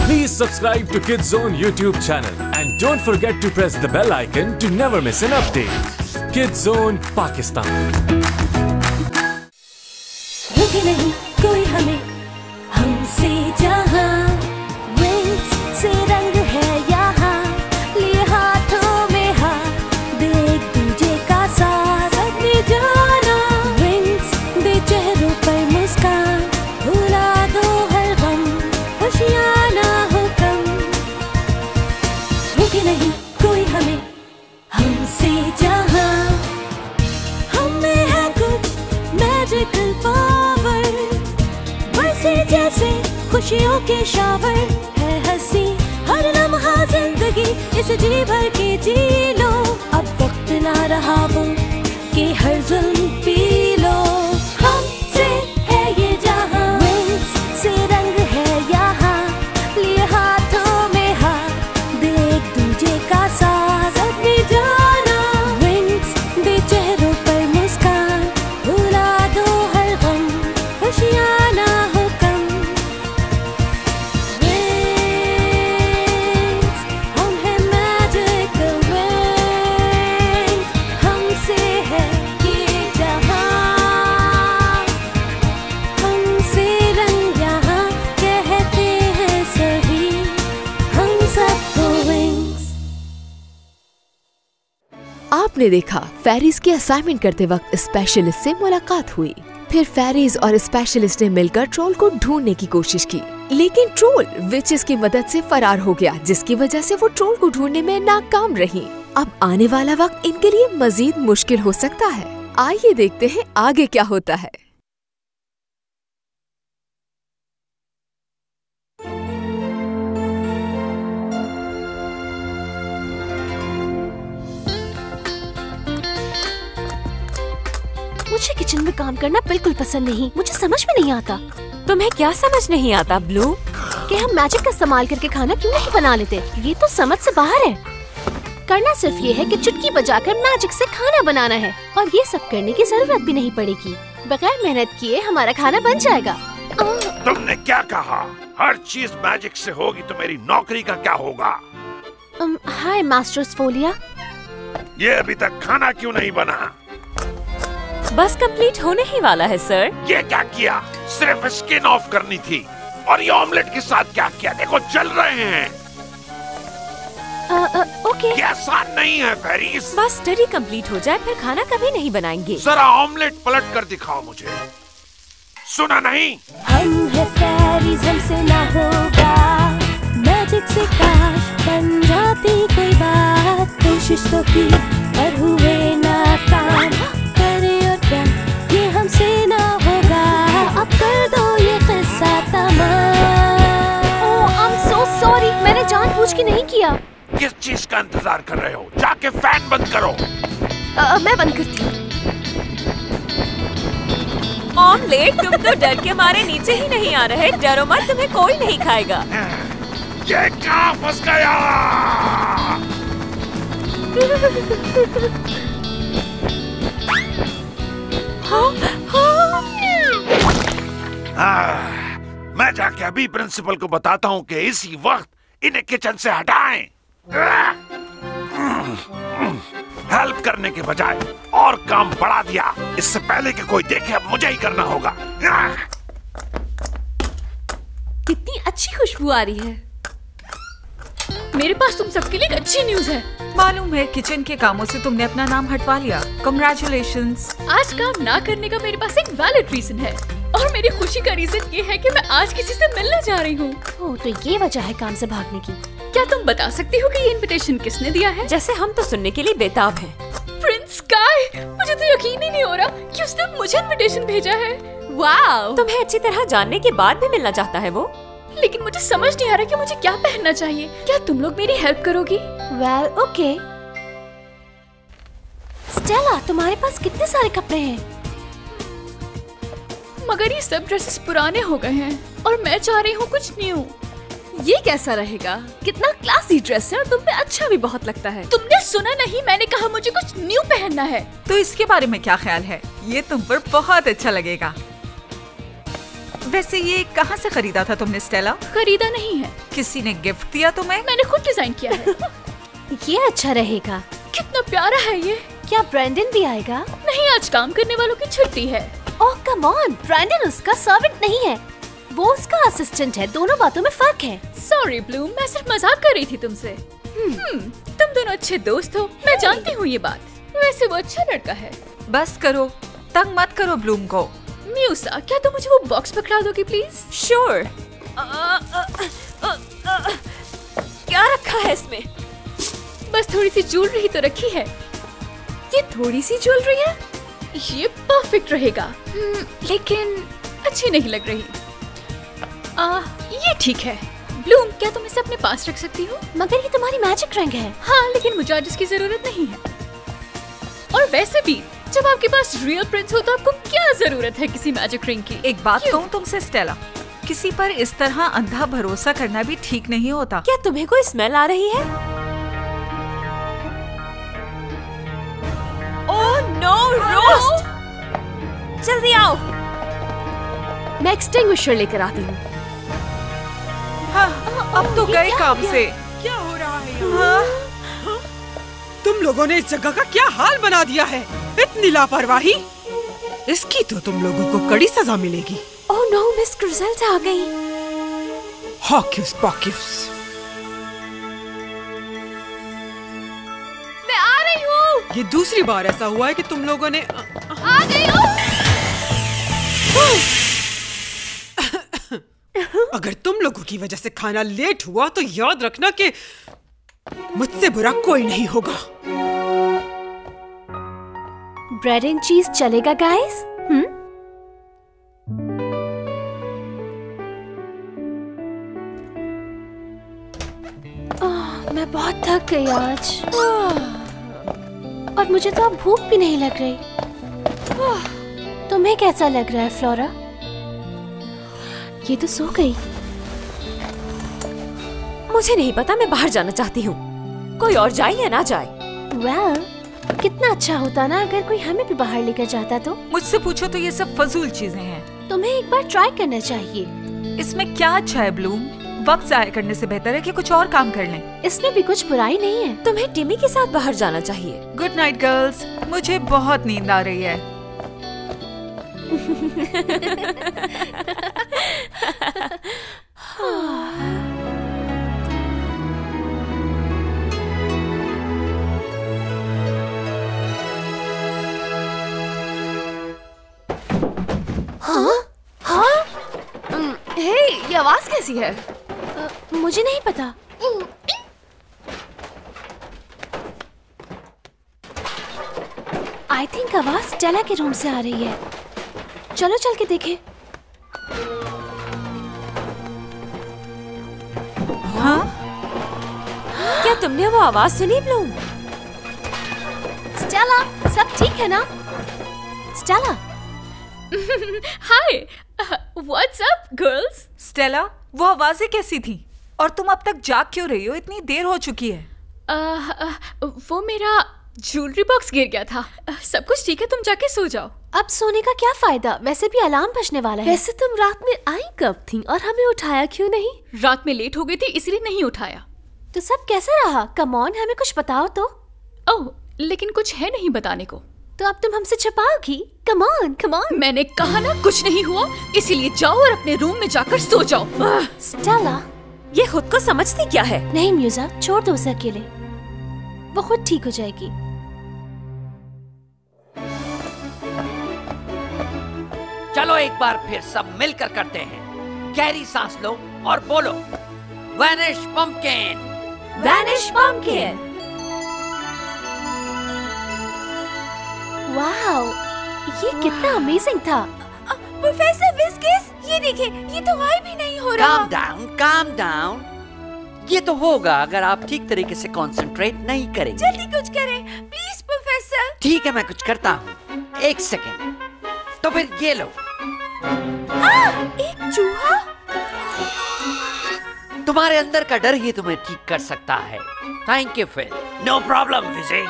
Please subscribe to Kids Zone YouTube channel and don't forget to press the bell icon to never miss an update. Kids Zone Pakistan. रुके नहीं कोई हमें हमसे जहां wings से रंग है यहाँ लिए हाथों में हाथ देख दूजे का साथ अपने जाना विंग्स दे चेहरों पर मुस्कान भुला दो हर गम खुशियाँ ना हो कम रुके नहीं कोई हमें हमसे जहां हमें है कुछ मैजिकल पावर बरसे जैसे खुशियों के शावर है हंसी हर लम्हा जिंदगी इस जी भर के जी लो अब वक्त ना रहा वो कि हर जुल्म पी लो हमसे है ये जहां विंग्स से रंग है यहाँ लिए हाथों में हाथ देख दूजे का साथ अपनी जाना विंग्स दे चेहरों पर मुस्कान भुला दो हर गम खुशियाँ ना हो कम विंग्स हम हैं मैजिकल विंग्स हमसे है ये जहां हमसे रंग यहाँ कहते हैं सभी हम सबको विंग्स। आपने देखा फेरीज की असाइनमेंट करते वक्त स्पेशलिस्ट से मुलाकात हुई। फिर फेरीज और स्पेशलिस्ट ने मिलकर ट्रोल को ढूंढने की कोशिश की, लेकिन ट्रोल विचेस की मदद से फरार हो गया, जिसकी वजह से वो ट्रोल को ढूंढने में नाकाम रही। अब आने वाला वक्त इनके लिए मजीद मुश्किल हो सकता है। आइए देखते हैं आगे क्या होता है। मुझे किचन में काम करना बिल्कुल पसंद नहीं, मुझे समझ में नहीं आता। तुम्हें क्या समझ नहीं आता ब्लू? कि हम मैजिक का इस्तेमाल करके खाना क्यों नहीं बना लेते? ये तो समझ से बाहर है। करना सिर्फ ये है कि चुटकी बजाकर मैजिक से खाना बनाना है और ये सब करने की जरूरत भी नहीं पड़ेगी। बगैर मेहनत किए हमारा खाना बन जाएगा। तुमने क्या कहा? हर चीज मैजिक से होगी तो मेरी नौकरी का क्या होगा? हाय मास्टर फोलिया। ये अभी तक खाना क्यों नहीं बना? बस कंप्लीट होने ही वाला है सर। ये क्या किया? सिर्फ स्किन ऑफ करनी थी और ये ऑमलेट के साथ क्या किया? देखो जल रहे हैं। ओके। ये आसान नहीं है फेरीज। बस स्टडी कंप्लीट हो जाए फिर खाना कभी नहीं बनाएंगे। जरा ऑमलेट पलट कर दिखाओ मुझे। सुना नहीं? हम है फेरीज हमसे ना होगा मैजिक से काश बन जाती कोई बात। कोशिश तो की पर हुए नाकाम करे और क्या ये हमसे ना होगा। अब कर दो ये किस्सा तमाम। ओह आई एम सो सॉरी, मैंने जानबूझ के नहीं किया। किस चीज का इंतजार कर रहे हो? जाके फैन बंद करो। मैं बंद करती हूँ। ऑमलेट तुम तो डर के मारे नीचे ही नहीं आ रहे। डरो मत, तुम्हें कोई नहीं खाएगा। ये कहाँ फंस गया? मैं जाके अभी प्रिंसिपल को बताता हूँ कि इसी वक्त इन्हें किचन से हटाएं। हेल्प करने के बजाय और काम बढ़ा दिया। इससे पहले कि कोई देखे अब मुझे ही करना होगा। कितनी अच्छी खुशबू आ रही है। मेरे पास तुम सबके लिए एक अच्छी न्यूज़ है। मालूम है किचन के कामों से तुमने अपना नाम हटवा लिया। कांग्रेचुलेशंस। आज काम ना करने का मेरे पास एक वैलिड रीजन है और मेरी खुशी का रीजन ये है कि मैं आज किसी से मिलने जा रही हूँ। ओह तो ये वजह है काम से भागने की। क्या तुम बता सकती हो कि ये इनविटेशन किसने दिया है? जैसे हम तो सुनने के लिए बेताब हैं। Prince sky. मुझे तो यकीन ही नहीं हो रहा कि उसने मुझे इनविटेशन भेजा है। वाओ। तुम्हें अच्छी तरह जानने के बाद भी मिलना चाहता है वो। लेकिन मुझे समझ नहीं आ रहा कि मुझे क्या पहनना चाहिए। क्या तुम लोग मेरी हेल्प करोगी? Well okay. स्टेला तुम्हारे पास कितने सारे कपड़े हैं? मगर ये सब ड्रेसेस पुराने हो गए हैं और मैं चाह रही हूँ कुछ न्यू। ये कैसा रहेगा? कितना क्लासी ड्रेस है और तुम पे अच्छा भी बहुत लगता है। तुमने सुना नहीं? मैंने कहा मुझे कुछ न्यू पहनना है। तो इसके बारे में क्या ख्याल है? ये तुम पर बहुत अच्छा लगेगा। वैसे ये कहाँ से खरीदा था तुमने स्टेला? खरीदा नहीं है, किसी ने गिफ्ट दिया तुम्हें? मैंने खुद डिजाइन किया है। ये अच्छा रहेगा। कितना प्यारा है ये। क्या ब्रैंडन भी आएगा? नहीं, आज काम करने वालों की छुट्टी है। ओह कम ऑन, ब्रैंडन उसका सर्वेंट नहीं है, वो उसका असिस्टेंट है। दोनों बातों में फर्क है। सॉरी ब्लूम, मैं सिर्फ मजाक कर रही थी तुमसे। तुम दोनों अच्छे दोस्त हो, मैं जानती हूँ ये बात। वैसे वो अच्छा लड़का है। बस करो, तंग मत करो ब्लूम को। म्यूसा, क्या तुम मुझे वो बॉक्स पकड़ा दोगी प्लीज? श्योर। क्या रखा है इसमें? बस थोड़ी सी ज्वेलरी तो रखी है। ये थोड़ी सी ज्वेलरी है? ये परफेक्ट रहेगा, लेकिन अच्छी नहीं लग रही। ये ठीक है। ब्लूम, क्या तुम इसे अपने पास रख सकती हो? मगर ये तुम्हारी मैजिक रिंग है। हाँ, लेकिन मुझे आज इसकी जरूरत नहीं है। और वैसे भी जब आपके पास रियल प्रिंस हो तो आपको क्या जरूरत है किसी मैजिक रिंग की? एक बात कहूँ तुमसे स्टेला, किसी पर इस तरह अंधा भरोसा करना भी ठीक नहीं होता। क्या तुम्हें कोई स्मेल आ रही है? Oh no, roast! जल्दी आओ। मैं एक्सटिंग्विशर लेकर आती हूँ। हाँ, अब तो गए काम से। क्या हो रहा है यहाँ? तुम लोगों ने इस जगह का क्या हाल बना दिया है? इतनी लापरवाही! इसकी तो तुम लोगों को कड़ी सजा मिलेगी। ओह नो, मिस ग्रिज़ेल्ड आ गई। हॉक्यूस पॉक्यूस। मैं आ रही हूँ। ये दूसरी बार ऐसा हुआ है कि तुम लोगों ने आ गई हूँ। अगर तुम लोगों की वजह से खाना लेट हुआ तो याद रखना कि मुझसे बुरा कोई नहीं होगा। ब्रेड एंड चीज चलेगा गाइस? मैं बहुत थक गई आज और मुझे तो अब भूख भी नहीं लग रही। तुम्हें कैसा लग रहा है फ्लोरा? ये तो सो गई। मुझे नहीं पता, मैं बाहर जाना चाहती हूँ। कोई और जाए या ना जाए। वेल, कितना अच्छा होता ना अगर कोई हमें भी बाहर लेकर जाता तो। मुझसे पूछो तो ये सब फजूल चीजें हैं। तुम्हें एक बार ट्राई करना चाहिए। इसमें क्या अच्छा है ब्लूम? वक्त जाया करने से बेहतर है कि कुछ और काम कर लें। इसमें भी कुछ बुराई नहीं है। तुम्हें टिमी के साथ बाहर जाना चाहिए। गुड नाइट गर्ल्स, मुझे बहुत नींद आ रही है। हे, ये आवाज कैसी है? मुझे नहीं पता। आई थिंक आवाज स्टेला के रूम से आ रही है। चलो चल के देखें। हाँ? क्या तुमने वो आवाज सुनी ब्लूम? स्टेला, सब ठीक है ना? स्टेला। हाय, व्हाट्स अप गर्ल्स? स्टेला, वो आवाजें कैसी थी? और तुम अब तक जाग क्यों रही हो? इतनी देर हो चुकी है। वो मेरा ज्वेलरी बॉक्स गिर गया था। सब कुछ ठीक है, तुम जाके सो जाओ। अब सोने का क्या फायदा? वैसे भी अलार्म बजने वाला है। वैसे तुम रात में आई कब थी और हमें उठाया क्यों नहीं? रात में लेट हो गई थी इसलिए नहीं उठाया। तो सब कैसा रहा? कम ऑन, हमें कुछ बताओ तो। ओह, लेकिन कुछ है नहीं बताने को। तो अब तुम हमसे छुपाओगी? Come on, come on. मैंने कहा ना कुछ नहीं हुआ, इसीलिए जाओ और अपने रूम में जाकर सो जाओ। स्टेला, ये खुद को समझती क्या है? नहीं म्यूजा, छोड़ दो उसे अकेले, वो खुद ठीक हो जाएगी। चलो एक बार फिर सब मिलकर करते हैं। गहरी सांस लो और बोलो, vanish pumpkin, vanish pumpkin. Wow, ये कितना अमेजिंग था। प्रोफेसर विस्किस, ये देखिए, ये तो वाई भी नहीं हो रहा। Calm down, calm down. ये तो होगा अगर आप ठीक तरीके से कंसंट्रेट नहीं करेंगे। जल्दी कुछ करें प्लीज प्रोफेसर। ठीक है, मैं कुछ करता हूँ। एक सेकेंड। तो फिर ये लो। एक चूहा। तुम्हारे अंदर का डर ही तुम्हें ठीक कर सकता है। Thank you Phil. No problem Vijay.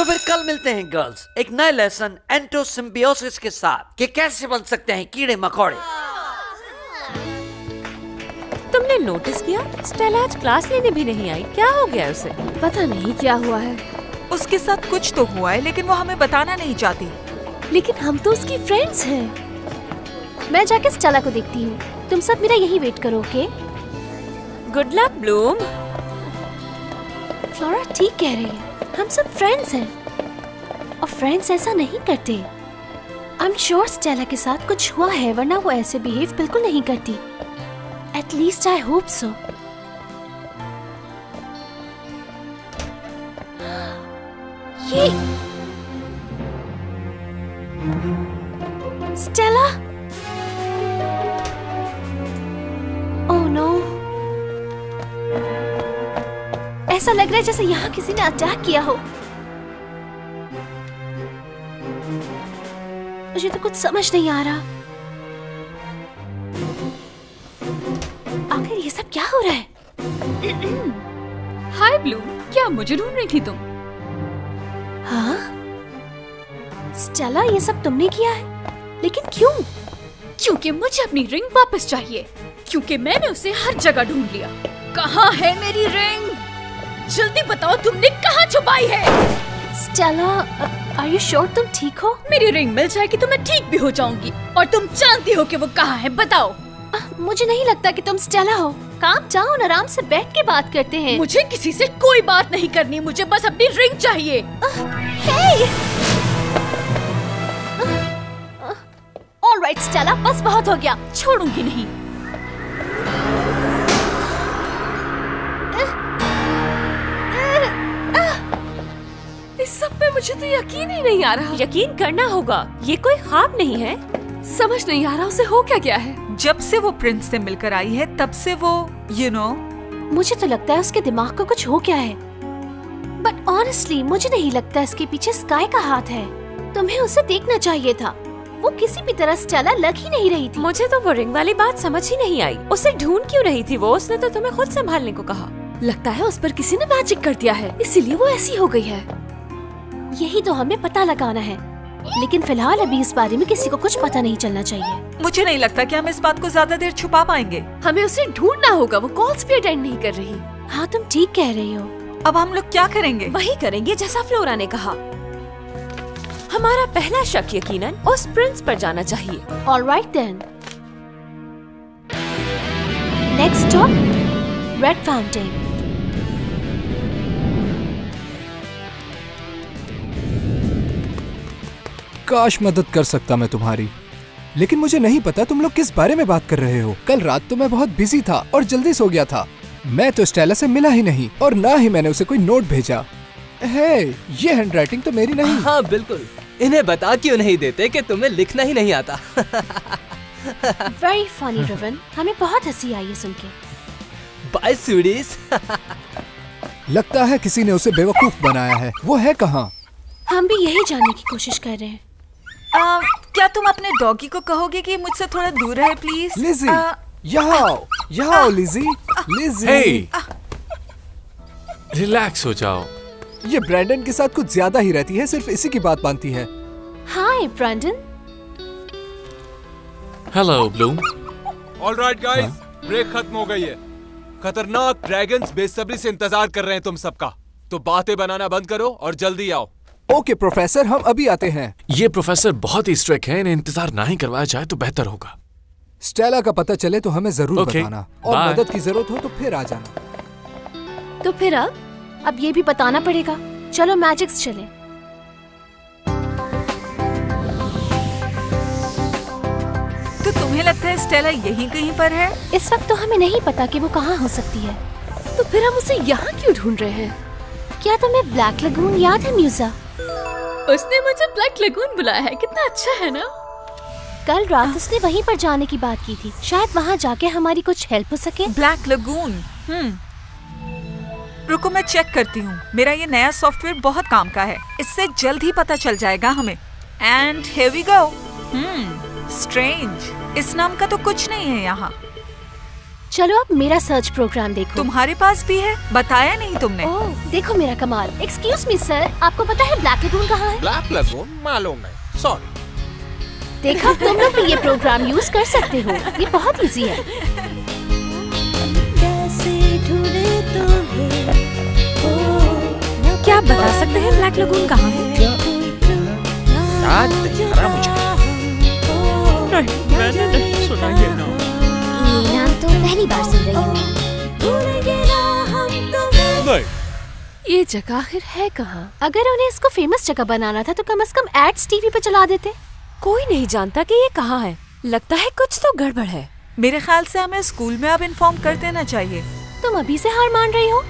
तो फिर कल मिलते हैं गर्ल्स एक नए लेसन एंटोसिम्बियोसिस के साथ कि कैसे बन सकते हैं कीड़े मकोड़े। तुमने नोटिस किया स्टेला आज क्लास लेने भी नहीं आई, क्या हो गया उसे? पता नहीं क्या हुआ है। उसके साथ कुछ तो हुआ है लेकिन वो हमें बताना नहीं चाहती। लेकिन हम तो उसकी फ्रेंड्स हैं। मैं जाके स्टेला को देखती हूँ, तुम सब मेरा यही वेट करो, okay? Good luck Bloom. Flora ठीक कह रही है, हम सब फ्रेंड्स हैं और फ्रेंड्स ऐसा नहीं करते। आई एम श्योर स्टेला के साथ कुछ हुआ है, वरना वो ऐसे बिहेव बिल्कुल नहीं करती। At least I hope so. ये स्टेला, ओह नो, ऐसा लग रहा है जैसे यहाँ किसी ने अटैक किया हो। मुझे तो कुछ समझ नहीं आ रहा, आखिर ये सब क्या हो रहा है? हाय ब्लूम, क्या मुझे ढूंढ रही थी तुम? हाँ स्टेला, ये सब तुमने किया है, लेकिन क्यों? क्योंकि मुझे अपनी रिंग वापस चाहिए, क्योंकि मैंने उसे हर जगह ढूंढ लिया। कहाँ है मेरी रिंग? जल्दी बताओ, तुमने कहाँ छुपाई है? स्टेला, आर यू श्योर तुम ठीक हो? मेरी रिंग मिल जाएगी तो मैं ठीक भी हो जाऊंगी, और तुम जानती हो कि वो कहाँ है, बताओ। मुझे नहीं लगता कि तुम स्टेला हो। काम डाउन, आराम से बैठ के बात करते हैं। मुझे किसी से कोई बात नहीं करनी, मुझे बस अपनी रिंग चाहिए। ऑलराइट स्टेला, बस बहुत हो गया, छोड़ूंगी नहीं। इस सब पे मुझे तो यकीन ही नहीं आ रहा। यकीन करना होगा, ये कोई ख्वाब नहीं है। समझ नहीं आ रहा उसे हो क्या गया है। जब से वो प्रिंस से मिलकर आई है तब से वो मुझे तो लगता है उसके दिमाग को कुछ हो गया है, बट ऑनेस्टली मुझे नहीं लगता इसके पीछे स्काई का हाथ है। तुम्हें उसे देखना चाहिए था, वो किसी भी तरह स्टेला लग ही नहीं रही थी। मुझे तो वो रिंग वाली बात समझ ही नहीं आई, उसे ढूंढ क्यों रही थी वो? उसने तो तुम्हें खुद संभालने को कहा। लगता है उस पर किसी ने मैजिक कर दिया है, इसीलिए वो ऐसी हो गई है। यही तो हमें पता लगाना है, लेकिन फिलहाल अभी इस बारे में किसी को कुछ पता नहीं चलना चाहिए। मुझे नहीं लगता कि हम इस बात को ज्यादा देर छुपा पाएंगे। हमें उसे ढूंढना होगा, वो कॉल्स भी अटेंड नहीं कर रही। हाँ तुम ठीक कह रही हो। अब हम लोग क्या करेंगे? वही करेंगे जैसा फ्लोरा ने कहा। हमारा पहला शक यकीनन उस प्रिंस पर जाना चाहिए। Alright then, next stop red fountain. काश मदद कर सकता मैं तुम्हारी, लेकिन मुझे नहीं पता तुम लोग किस बारे में बात कर रहे हो। कल रात तो मैं बहुत बिजी था और जल्दी सो गया था। मैं तो स्टेला से मिला ही नहीं और ना ही मैंने उसे कोई नोट भेजा है। ये हैंडराइटिंग तो मेरी नहीं। हाँ बिल्कुल, इन्हें बता क्यों नहीं देते कि तुम्हें लिखना ही नहीं आता। वेरी फनी रवन, हमें बहुत हंसी आई है सुन के। बाय स्वीटीज। लगता है किसी ने उसे बेवकूफ बनाया है। वो है कहाँ? हम भी यही जानने की कोशिश कर रहे हैं। क्या तुम अपने डॉगी को कहोगे कि मुझसे थोड़ा दूर रहे प्लीज? लिज़ी, यहाँ आओ लिज़ी। लिज़ी, हे, रिलैक्स हो जाओ। ये ब्रैंडन के साथ कुछ ज्यादा ही रहती है, सिर्फ इसी की बात मानती है। Hi Brandon. Hello Bloom. Alright guys, break खत्म हो गई है। खतरनाक ड्रैगन्स बेसब्री से इंतजार कर रहे हैं तुम सबका, तो बातें बनाना बंद करो और जल्दी आओ। ओके प्रोफेसर, हम अभी आते हैं। ये प्रोफेसर बहुत ही स्ट्रिक्ट है, इन्हें इंतजार ना ही करवाया जाए तो बेहतर होगा। स्टेला का पता चले तो हमें जरूर Okay, बताना, और bye. मदद की जरूरत हो तो फिर आ जाना। तो फिर अब ये भी बताना पड़ेगा। चलो मैजिक्स चले। तो तुम्हें लगता है स्टेला यहीं कहीं पर है? इस वक्त तो हमें नहीं पता कि वो कहाँ हो सकती है। तो फिर हम उसे यहाँ क्यों ढूंढ रहे हैं? क्या तुम्हें ब्लैक लगून याद है म्यूजा? उसने मुझे ब्लैक लगून बुलाया है, कितना अच्छा है ना। कल रात उसने वहीं पर जाने की बात की थी, शायद वहाँ जाके हमारी कुछ हेल्प हो सके। ब्लैक लगून, रुको मैं चेक करती हूँ। मेरा ये नया सॉफ्टवेयर बहुत काम का है, इससे जल्द ही पता चल जाएगा हमें। And here we go. Strange, इस नाम का तो कुछ नहीं है यहाँ। चलो अब मेरा सर्च प्रोग्राम देखो। तुम्हारे पास भी है? बताया नहीं तुमने। देखो मेरा कमाल। एक्सक्यूज मी सर, आपको पता है ब्लैक लगून कहाँ है? ब्लैक लगून मालूम नहीं, सॉरी। देखा, तुम लोग भी ये प्रोग्राम यूज कर सकते हो, ये बहुत इजी है। क्या आप बता सकते हैं ब्लैक लगून कहाँ है? मैंने नहीं सुना ये नाम। ये नाम तो पहली बार सुन रही हूँ। नहीं। ये जगह आखिर है कहाँ? अगर उन्हें इसको फेमस जगह बनाना था तो कम से कम एड्स टीवी पे चला देते। कोई नहीं जानता कि ये कहाँ है। लगता है कुछ तो गड़बड़ है। मेरे ख्याल से हमें स्कूल में अब इन्फॉर्म कर देना चाहिए। तुम अभी से हार मान रही हो?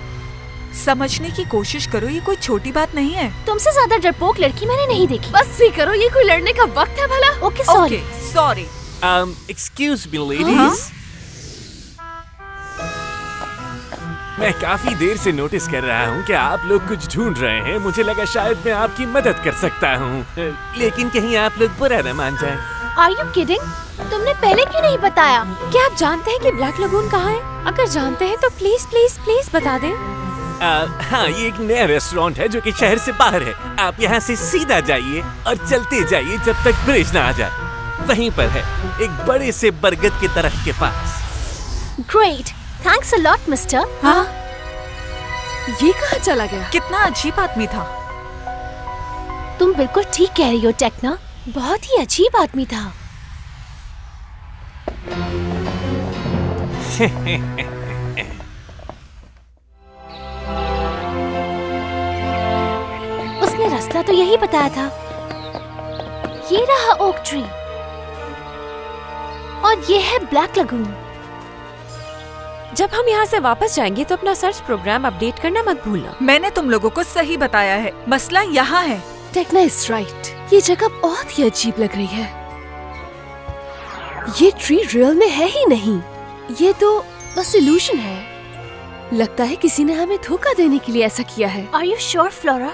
समझने की कोशिश करो, ये कोई छोटी बात नहीं है। तुमसे ज्यादा डरपोक लड़की मैंने नहीं देखी। बस भी करो, ये कोई लड़ने का वक्त है भला? Okay sorry. Sorry. Excuse me ladies, मैं काफी देर से नोटिस कर रहा हूँ कि आप लोग कुछ ढूंढ रहे हैं। मुझे लगा शायद मैं आपकी मदद कर सकता हूँ, लेकिन कहीं आप लोग बुरा न मान जाएं। Are you kidding? तुमने पहले क्यों नहीं बताया? क्या आप जानते हैं कि ब्लैक लगून कहाँ है? अगर जानते हैं तो प्लीज प्लीज प्लीज बता दें। हाँ, ये एक नया रेस्टोरेंट है जो कि शहर से बाहर है। आप यहाँ से सीधा जाइए और चलते जाइए जब तक ब्रिज ना आ जाए। वहीं पर है, एक बड़े से बरगद के दरख्त के पास। Great, thanks a lot, Mister. हाँ? ये कहाँ चला गया? कितना अजीब आदमी था। तुम बिल्कुल ठीक कह रही हो टेक्ना, बहुत ही अजीब आदमी था। उसने रास्ता तो यही बताया था। ये रहा ओक ट्री और ये है ब्लैक लगून। जब हम यहाँ से वापस जाएंगे तो अपना सर्च प्रोग्राम अपडेट करना मत भूलना। मैंने तुम लोगों को सही बताया है, मसला यहाँ है। टेक्ना इज राइट, ये जगह बहुत ही अजीब लग रही है। ये ट्री रियल में है ही नहीं, ये तो बस इल्यूशन है। लगता है किसी ने हमें धोखा देने के लिए ऐसा किया है। Are you sure, Flora?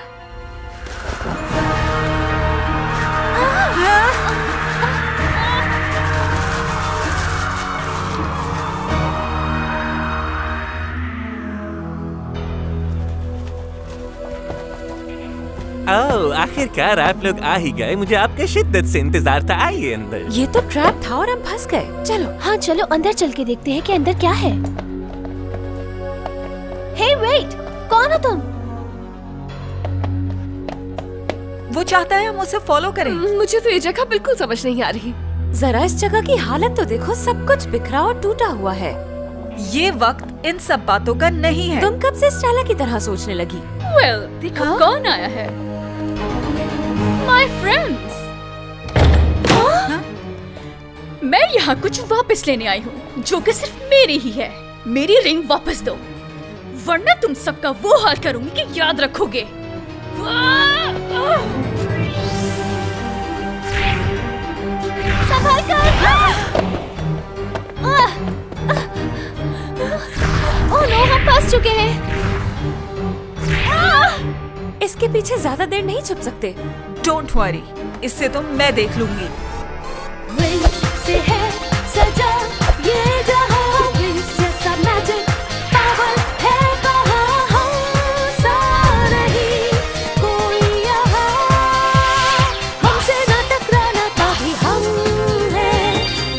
ओह, आखिरकार आप लोग आ ही गए। मुझे आपका शिद्दत से इंतजार था। आइए अंदर। ये तो ट्रैप था और हम फंस गए। चलो। हाँ चलो अंदर चल के देखते हैं कि अंदर क्या है। Hey wait, कौन हो तुम? वो चाहता है हम उसे फॉलो करें। मुझे तो ये जगह बिल्कुल समझ नहीं आ रही। जरा इस जगह की हालत तो देखो, सब कुछ बिखरा और टूटा हुआ है। ये वक्त इन सब बातों का नहीं है। तुम कब से स्टेला की तरह सोचने लगी? Well, देखो कौन आया है। My friends. मैं यहाँ कुछ वापस लेने आई हूँ जो कि सिर्फ मेरी ही है। मेरी रिंग वापस दो, वरना तुम सबका वो हाल करूंगी कि याद रखोगे। संभाल कर। ओह नो, हम फंस चुके हैं। इसके पीछे ज्यादा देर नहीं छुप सकते। डोंट वरी, इससे तो मैं देख लूंगी। से है सजा ये जहां, जैसा मैजिक पावर है कहाँ, हम सा नहीं कोई यहाँ, हमसे ना टकराना काफी हम हैं।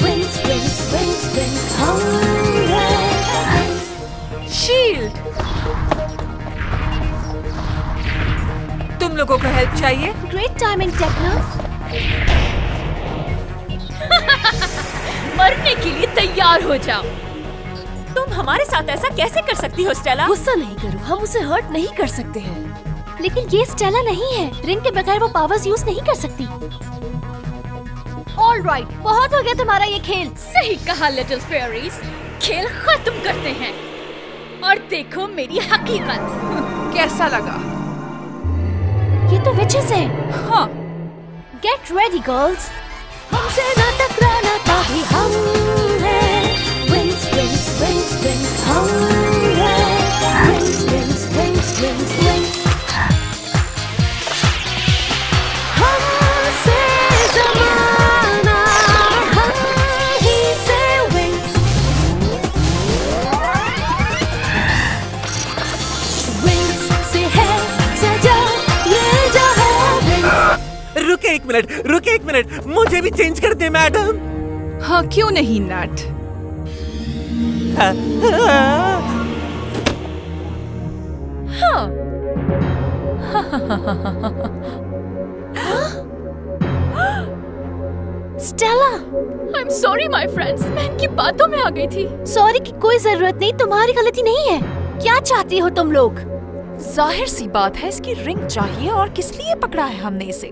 विंग्स विंग्स विंग्स विंग्स हम हैं। शील्ड, तुम लोगों को हेल्प चाहिए? Great timing Tekna. मरने के लिए तैयार हो जाओ। तुम हमारे साथ ऐसा कैसे कर सकती हो स्टेला? गुस्सा नहीं करो, हम उसे हर्ट नहीं कर सकते हैं। लेकिन ये स्टेला नहीं है, रिंग के बगैर वो पावर्स यूज नहीं कर सकती। ऑल राइट, बहुत हो गया तुम्हारा ये खेल। सही कहा लिटिल फेयरीज, खेल खत्म करते हैं और देखो मेरी हकीकत। कैसा लगा? ये तो विचेस है। हाँ। Get ready girls. हमसे ना टकराना काफी हम हैं। विंग्स विंग्स विंग्स विंग्स हम हैं। Wings wings wings wings wings हमसे जमाना, हम ही से विंग्स। मिनट रुके, एक मिनट, मुझे भी चेंज कर दे मैडम। हाँ क्यों नहीं Nat. Stella, I am sorry my friends, मैं इनकी बातों में आ गई थी। सॉरी की कोई जरूरत नहीं, तुम्हारी गलती नहीं है। क्या चाहती हो तुम लोग? जाहिर सी बात है इसकी रिंग चाहिए, और किस लिए पकड़ा है हमने इसे?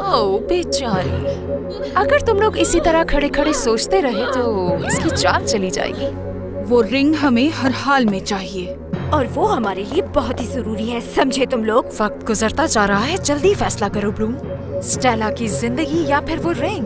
ओह बेचारी, अगर तुम लोग इसी तरह खड़े खड़े सोचते रहे तो इसकी जान चली जाएगी। वो रिंग हमें हर हाल में चाहिए, और वो हमारे लिए बहुत ही जरूरी है, समझे तुम लोग? वक्त गुजरता जा रहा है, जल्दी फैसला करो ब्लूम। स्टेला की जिंदगी या फिर वो रिंग?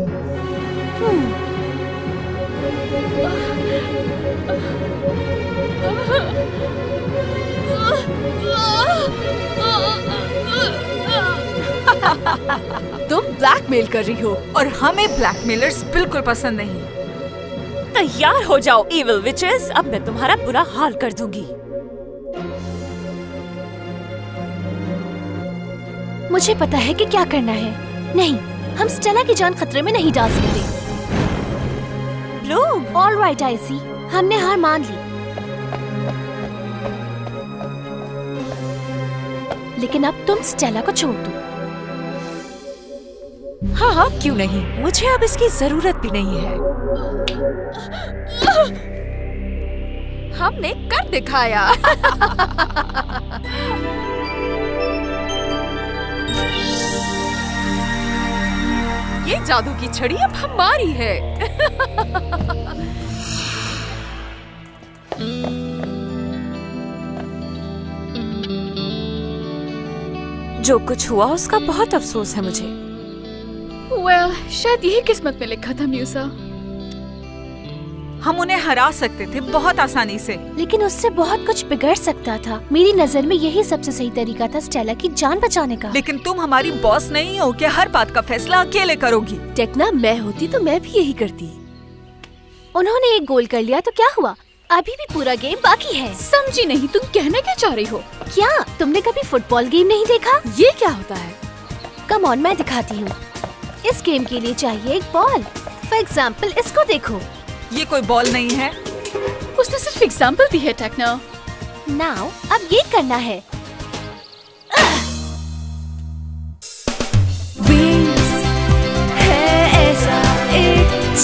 तुम ब्लैकमेल कर रही हो, और हमें ब्लैकमेलर्स बिल्कुल पसंद नहीं। तैयार हो जाओ इविल विचेस, अब मैं तुम्हारा बुरा हाल कर दूंगी। मुझे पता है कि क्या करना है। नहीं, हम स्टेला की जान खतरे में नहीं डाल सकते। ब्लूम, ऑल राइट आइसी, हमने हार मान ली। लेकिन अब तुम स्टेला को छोड़ दो। हाँ हाँ क्यों नहीं, मुझे अब इसकी जरूरत भी नहीं है। हमने कर दिखाया। ये जादू की छड़ी अब हमारी है। जो कुछ हुआ उसका बहुत अफसोस है मुझे। शायद यही किस्मत में लिखा था म्यूसा। हम उन्हें हरा सकते थे बहुत आसानी से, लेकिन उससे बहुत कुछ बिगड़ सकता था। मेरी नजर में यही सबसे सही तरीका था स्टेला की जान बचाने का। लेकिन तुम हमारी बॉस नहीं हो कि हर बात का फैसला अकेले करोगी। टेक्ना, मैं होती तो मैं भी यही करती। उन्होंने एक गोल कर लिया तो क्या हुआ, अभी भी पूरा गेम बाकी है। समझी नहीं, तुम कहना क्या चाह रही हो? क्या तुमने कभी फुटबॉल गेम नहीं देखा? ये क्या होता है? कम ऑन, मैं दिखाती हूँ। इस गेम के लिए चाहिए एक बॉल। फॉर एग्जाम्पल इसको देखो। ये कोई बॉल नहीं है, उसने सिर्फ एग्जाम्पल दी है टेक्ना। नाउ अब ये करना है। विंग्स है ऐसा एक